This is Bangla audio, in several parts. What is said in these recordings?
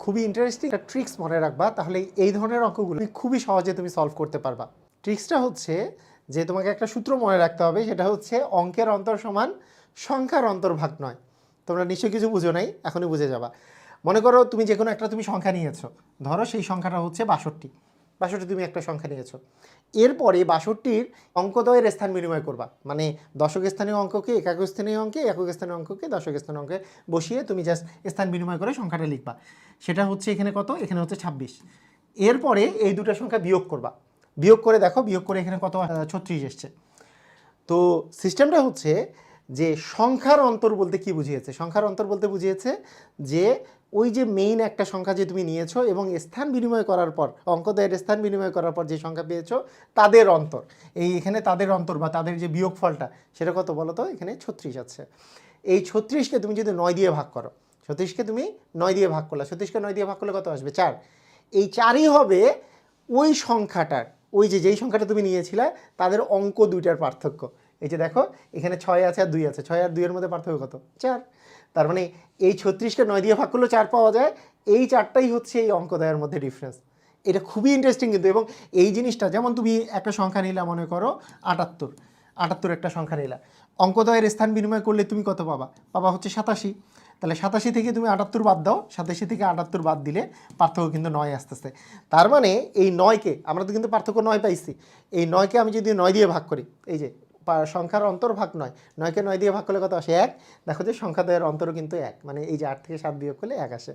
খুবই ইন্টারেস্টিং একটা ট্রিক্স মনে রাখবা, তাহলে এই ধরনের অঙ্কগুলো খুবই সহজে তুমি সলভ করতে পারবা। ট্রিক্সটা হচ্ছে যে তোমাকে একটা সূত্র মনে রাখতে হবে, সেটা হচ্ছে অঙ্কের অন্তর সমান সংখ্যার অন্তর্ভাগ নয়। তোমরা নিশ্চয়ই কিছু বুঝো নাই, এখনই বুঝে যাবা। মনে করো তুমি যে কোনো একটা তুমি সংখ্যা নিয়েছো, ধরো সেই সংখ্যাটা হচ্ছে 62। 62 তুমি একটা সংখ্যা নিয়েছো, এরপরে 62-র অঙ্কদ্বয়ের স্থান বিনিময় করবা, মানে দশক স্থানীয় অঙ্ককে একক স্থানীয় অঙ্কে, একক স্থানীয় অঙ্ককে দশক স্থানীয় অঙ্কে বসিয়ে তুমি জাস্ট স্থান বিনিময় করে সংখ্যাটা লিখবা। সেটা হচ্ছে এখানে কত, এখানে হচ্ছে 26। এরপরে এই দুটো সংখ্যা বিয়োগ করবা, বিয়োগ করে দেখো, বিয়োগ করে এখানে কত 36 এসছে। তো সিস্টেমটা হচ্ছে যে সংখ্যার অন্তর বলতে কি বুঝিয়েছে, সংখ্যার অন্তর বলতে বুঝিয়েছে যে ওই যে মেইন একটা সংখ্যা যে তুমি নিয়েছো এবং স্থান বিনিময় করার পর, অঙ্কদ্বয়ের স্থান বিনিময় করার পর যে সংখ্যা পেয়েছো তাদের অন্তর, এই এখানে তাদের অন্তর বা তাদের যে বিয়োগফলটা সেটা কত বলো তো, এখানে 36 আছে। এই 36কে তুমি যদি 9 দিয়ে ভাগ করো, 36কে তুমি 9 দিয়ে ভাগ করলে, 36কে 9 দিয়ে ভাগ করলে কত আসবে, 4। এই 4ই হবে ওই সংখ্যাটার, ওই যে যেই সংখ্যাটা তুমি নিয়েছিলে তাদের অঙ্ক দুইটার পার্থক্য। এই যে দেখো এখানে 6 আছে আর 2 আছে, 6 আর 2 এর মধ্যে পার্থক্য কত, 4। তার মানে এই 36কে 9 দিয়ে ভাগ করলে 4 পাওয়া যায়, এই 4টাই হচ্ছে এই অঙ্কদ্বয়ের মধ্যে ডিফারেন্স। এটা খুবই ইন্টারেস্টিং কিন্তু। এবং এই জিনিসটা যেমন তুমি একটা সংখ্যা নিলা, মনে করো 78, 78 একটা সংখ্যা নিলা, অঙ্কদ্বয়ের স্থান বিনিময় করলে তুমি কত পাবা, পাবা হচ্ছে 87। তাহলে 87 থেকে তুমি 78 বাদ দাও, 87 থেকে 78 বাদ দিলে পার্থক্য কিন্তু 9 আসতেছে। তার মানে এই 9কে আমরা তো কিন্তু পার্থক্য 9 পাইছি, এই 9কে আমি যদি 9 দিয়ে ভাগ করি, এই যে সংখ্যার অন্তর্ভাগ 9, 9কে 9 দিয়ে ভাগ করলে কত আসে, 1। দেখো যে সংখ্যাদ্বয়ের অন্তরও কিন্তু 1, মানে এই যে 8 থেকে 7 বিয়োগ করলে 1 আসে।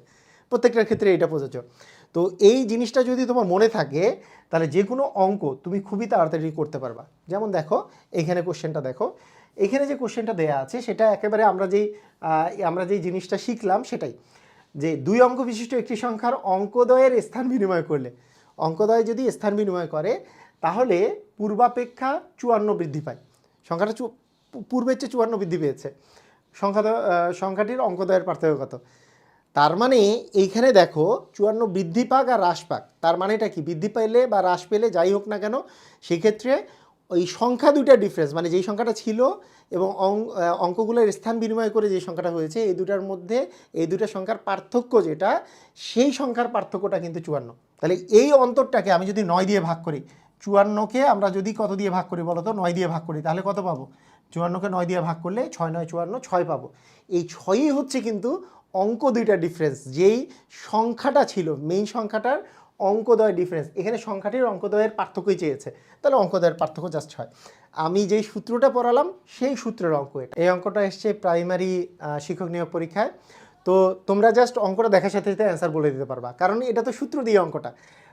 প্রত্যেকটার ক্ষেত্রে এটা প্রযোজ্য। তো এই জিনিসটা যদি তোমার মনে থাকে তাহলে যে কোনো অঙ্ক তুমি খুবই তাড়াতাড়ি করতে পারবা। যেমন দেখো এখানে কোশ্চেনটা দেখো, এখানে যে কোশ্চেনটা দেয়া আছে সেটা একেবারে আমরা যেই জিনিসটা শিখলাম সেটাই, যে 2 অঙ্ক বিশিষ্ট একটি সংখ্যার অঙ্কদ্বয়ের স্থান বিনিময় করলে, অঙ্কদ্বয় যদি স্থান বিনিময় করে তাহলে পূর্বাপেক্ষা 54 বৃদ্ধি পায়। সংখ্যাটা পূর্বের চেয়ে 54 বৃদ্ধি পেয়েছে। সংখ্যাটির অঙ্কদ্বয়ের পার্থক্য কত? তার মানে এইখানে দেখো 54 বৃদ্ধি পাক আর হ্রাস পাক, তার মানেটা কি, বৃদ্ধি পাইলে বা হ্রাস পেলে যাই হোক না কেন সেক্ষেত্রে ওই সংখ্যা দুইটার ডিফারেন্স, মানে যেই সংখ্যাটা ছিল এবং অঙ্কগুলোর স্থান বিনিময় করে যে সংখ্যাটা হয়েছে, এই দুটার মধ্যে এই দুটা সংখ্যার পার্থক্য যেটা, সেই সংখ্যার পার্থক্যটা কিন্তু 54। তাহলে এই অন্তরটাকে আমি যদি 9 দিয়ে ভাগ করি, 54কে আমরা যদি কত দিয়ে ভাগ করি বলো তো, 9 দিয়ে ভাগ করি, তাহলে কত পাবো, 54কে 9 দিয়ে ভাগ করলে 6 9 54, 6 পাবো। এই 6ই হচ্ছে কিন্তু অঙ্ক দুইটার ডিফারেন্স, যেই সংখ্যাটা ছিল মেইন সংখ্যাটার অঙ্কদ্বয় ডিফারেন্স। এখানে সংখ্যাটির অঙ্কদ্বয়ের পার্থক্যই চেয়েছে, তাহলে অঙ্কদ্বয়ের পার্থক্য জাস্ট 6। আমি যেই সূত্রটা পড়ালাম সেই সূত্রের অঙ্ক এটা। এই অঙ্কটা এসছে প্রাইমারি শিক্ষক নিয়োগ পরীক্ষায়। তো তোমরা জাস্ট অঙ্কটা দেখার সাথে সাথে অ্যান্সার বলে দিতে পারবা, কারণ এটা তো সূত্র দিয়ে অঙ্কটা,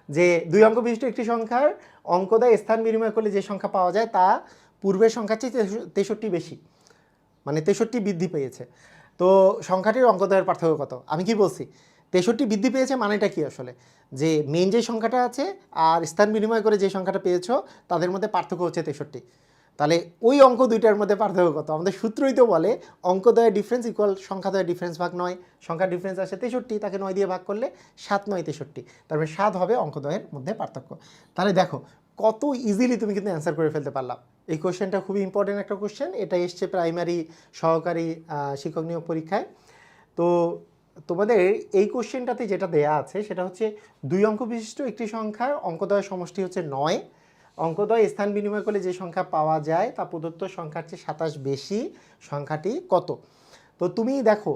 যে 2 অঙ্ক বিশিষ্ট একটি সংখ্যার অঙ্কদ্বয় স্থান বিনিময় করলে যে সংখ্যা পাওয়া যায় তা পূর্বের সংখ্যার চেয়ে 63 বেশি, মানে 63 বৃদ্ধি পেয়েছে। তো সংখ্যাটির অঙ্কদ্বয়ের পার্থক্য কত? আমি কি বলছি, 63 বৃদ্ধি পেয়েছে মানেটা কি আসলে, যে মেইন যে সংখ্যাটা আছে আর স্থান বিনিময় করে যে সংখ্যাটা পেয়েছো তাদের মধ্যে পার্থক্য হচ্ছে 63। তাহলে ওই অঙ্ক দুইটার মধ্যে পার্থক্য কত? আমাদের সূত্রই তো বলে অঙ্কদ্বয়ের ডিফারেন্স ইকুয়াল সংখ্যাদ্বয়ের ডিফারেন্স ভাগ 9। সংখ্যার ডিফারেন্স আসে 63, তাকে 9 দিয়ে ভাগ করলে 7 9 63, তারপরে 7 হবে অঙ্কদ্বয়ের মধ্যে পার্থক্য। তাহলে দেখো কত ইজিলি তুমি কিন্তু অ্যান্সার করে ফেলতে পারলাম। এই কোশ্চেনটা খুবই ইম্পর্টেন্ট একটা কোশ্চেন, এটা এসছে প্রাইমারি সহকারী শিক্ষক নিয়োগ পরীক্ষায়। তো তোমাদের এই কোশ্চেনটাতে যেটা দেয়া আছে সেটা হচ্ছে 2 অঙ্ক বিশিষ্ট একটি সংখ্যার অঙ্কদ্বয় সমষ্টি হচ্ছে 9, অঙ্কদ্বয় স্থান বিনিময় করলে যে সংখ্যা পাওয়া যায় তা প্রদত্ত সংখ্যার চেয়ে 27 বেশি, সংখ্যাটি কত? তো তুমি দেখো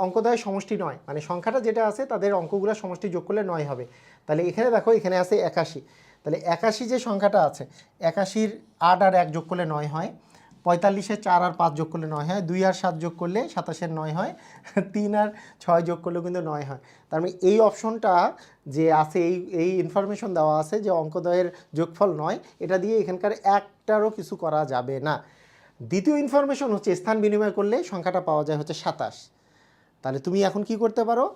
অঙ্কদ্বয় সমষ্টি 9, মানে সংখ্যাটা যেটা আছে তাদের অঙ্কগুলোর সমষ্টি যোগ করলে 9 হবে। তাহলে এখানে দেখো এখানে আছে 81, তাহলে 81 যে সংখ্যাটা আছে, 81-র 8 আর 1 যোগ করলে 9 হয়, 45-এর 4 আর 5 যোগ করলে 9 হয়, 2 আর 7 যোগ করলে 27-এর 9 হয়, 3 আর 6 যোগ করলেও কিন্তু 9 হয়। তার মানে এই অপশনটা যে আছে, এই ইনফরমেশন দেওয়া আছে যে অঙ্কদ্বয়ের যোগফল 9, এটা দিয়ে এখানকার একটারও কিছু করা যাবে না। দ্বিতীয় ইনফরমেশন হচ্ছে স্থান বিনিময় করলে সংখ্যাটা পাওয়া যায় হচ্ছে 27। তাহলে তুমি এখন কি করতে পারো,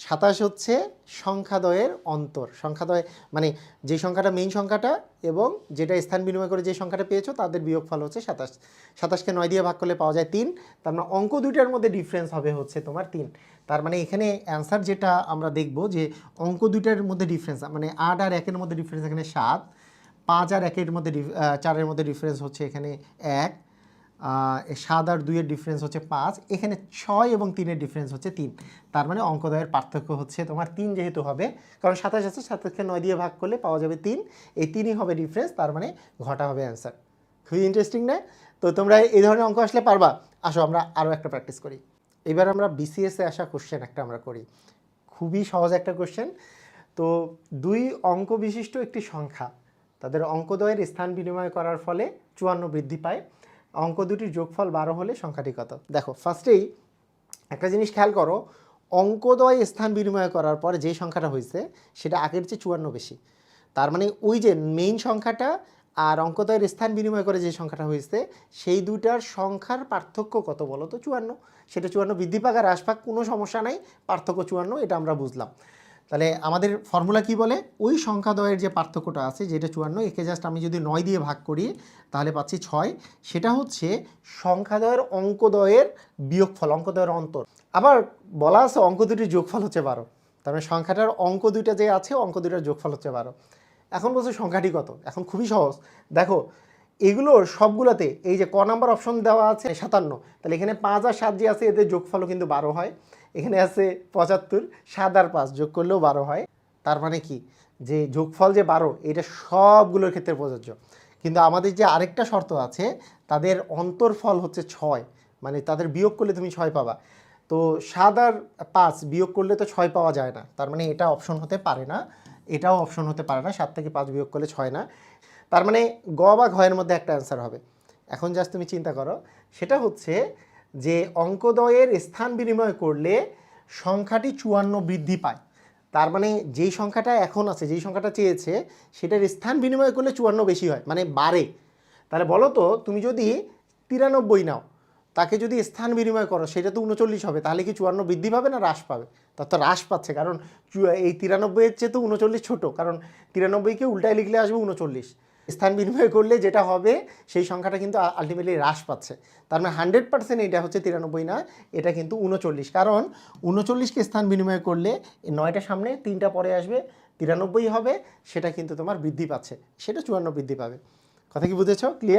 27 হচ্ছে সংখ্যাদ্বয়ের অন্তর, সংখ্যাদ্বয় মানে যে সংখ্যাটা মেইন সংখ্যাটা এবং যেটা স্থান বিনিময় করে যে সংখ্যাটা পেয়েছো তাদের বিয়োগফল হচ্ছে 27। 27কে 9 দিয়ে ভাগ করলে পাওয়া যায় 3, তার মানে অঙ্ক দুইটার মধ্যে ডিফারেন্স হবে হচ্ছে তোমার 3। তার মানে এখানে অ্যান্সার যেটা আমরা দেখব যে অঙ্ক দুইটার মধ্যে ডিফারেন্স, মানে 8 আর 1-এর মধ্যে ডিফারেন্স এখানে 7, 5 আর 1-এর মধ্যে 4-এর মধ্যে ডিফারেন্স হচ্ছে এখানে 1, এই 7 আর 2 এর ডিফারেন্স হচ্ছে 5, এখানে 6 এবং 3 এর ডিফারেন্স হচ্ছে 3। তার মানে অঙ্কদ্বয়ের পার্থক্য হচ্ছে তোমার 3 যেহেতু হবে, কারণ 27 আছে, 27কে 9 দিয়ে ভাগ করলে পাওয়া যাবে 3, এই 3ই হবে ডিফারেন্স, তার মানে ঘটা হবে অ্যান্সার। খুবই ইন্টারেস্টিং না? তো তোমরা এই ধরনের অঙ্ক আসলে পারবা। আসো আমরা আরও একটা প্র্যাকটিস করি। এবার আমরা বিসিএসে আসা কোশ্চেন একটা আমরা করি, খুবই সহজ একটা কোশ্চেন। তো 2 অঙ্ক বিশিষ্ট একটি সংখ্যা তাদের অঙ্কদ্বয়ের স্থান বিনিময় করার ফলে 54 বৃদ্ধি পায়, অঙ্ক দুটির যোগফল 12 হলে সংখ্যাটি কত? দেখো ফার্স্টেই একটা জিনিস খেয়াল করো, অঙ্কদ্বয় স্থান বিনিময় করার পর যে সংখ্যাটা হয়েছে সেটা আগের চেয়ে 54 বেশি। তার মানে ওই যে মেইন সংখ্যাটা আর অঙ্কদ্বয়ের স্থান বিনিময় করে যে সংখ্যাটা হয়েছে সেই দুটার সংখ্যার পার্থক্য কত বলো তো? 54। সেটা 54 বৃদ্ধি পাক আর হ্রাস পাক কোনো সমস্যা নাই, পার্থক্য 54, এটা আমরা বুঝলাম। তাহলে আমাদের ফর্মুলা কি বলে? ওই সংখ্যাদ্বয়ের যে পার্থক্যটা আছে যেটা 54, একে জাস্ট আমি যদি 9 দিয়ে ভাগ করি তাহলে পাচ্ছি 6, সেটা হচ্ছে সংখ্যাদ্বয়ের অঙ্কদ্বয়ের বিয়োগফল, অঙ্কদ্বয়ের অন্তর। আবার বলা আছে অঙ্ক দুটির যোগফল হচ্ছে 12, তার মানে সংখ্যাটার অঙ্ক দুইটা যে আছে অঙ্ক দুইটার যোগফল হচ্ছে 12। এখন বলছে সংখ্যাটি কত? এখন খুবই সহজ, দেখো এগুলোর সবগুলোতে এই যে ক নাম্বার অপশন দেওয়া আছে 57, তাহলে এখানে 5 আর 7 যে আছে এদের যোগফলও কিন্তু 12 হয়। এখানে আছে 75, 7 আর 5 যোগ করলেও 12 হয়। তার মানে কি যে যোগফল যে 12 এটা সবগুলোর ক্ষেত্রে প্রযোজ্য। কিন্তু আমাদের যে আরেকটা শর্ত আছে, তাদের অন্তরফল হচ্ছে 6, মানে তাদের বিয়োগ করলে তুমি 6 পাবা। তো 7 আর 5 বিয়োগ করলে তো 6 পাওয়া যায় না, তার মানে এটা অপশন হতে পারে না, এটাও অপশন হতে পারে না, 7 থেকে 5 বিয়োগ করলে 6 না। তার মানে গ বা ঘয়ের মধ্যে একটা অ্যান্সার হবে। এখন জাস্ট তুমি চিন্তা করো, সেটা হচ্ছে যে অঙ্কদ্বয়ের স্থান বিনিময় করলে সংখ্যাটি 54 বৃদ্ধি পায়। তার মানে যেই সংখ্যাটা এখন আছে, যেই সংখ্যাটা চেয়েছে সেটার স্থান বিনিময় করলে 54 বেশি হয়, মানে বাড়ে। তাহলে বলো তো তুমি যদি 93 নাও, তাকে যদি স্থান বিনিময় করো সেটা তো 39 হবে, তাহলে কি 54 বৃদ্ধি পাবে না হ্রাস পাবে? তার তো হ্রাস পাচ্ছে, কারণ এই 93-এর চেয়ে তো 39 ছোটো, কারণ 93-কে উল্টায় লিখলে আসবে 39। স্থান বিনিময় করলে যেটা হবে সেই সংখ্যাটা কিন্তু আলটিমেটলি হ্রাস পাচ্ছে। তার মানে 100% এটা হচ্ছে 93 না, এটা কিন্তু 39, কারণ 39কে স্থান বিনিময় করলে 9টা সামনে 3টা পরে আসবে, 93 হবে, সেটা কিন্তু তোমার বৃদ্ধি পাচ্ছে, সেটা 54 বৃদ্ধি পাবে। কথা কি বুঝেছো? ক্লিয়ার?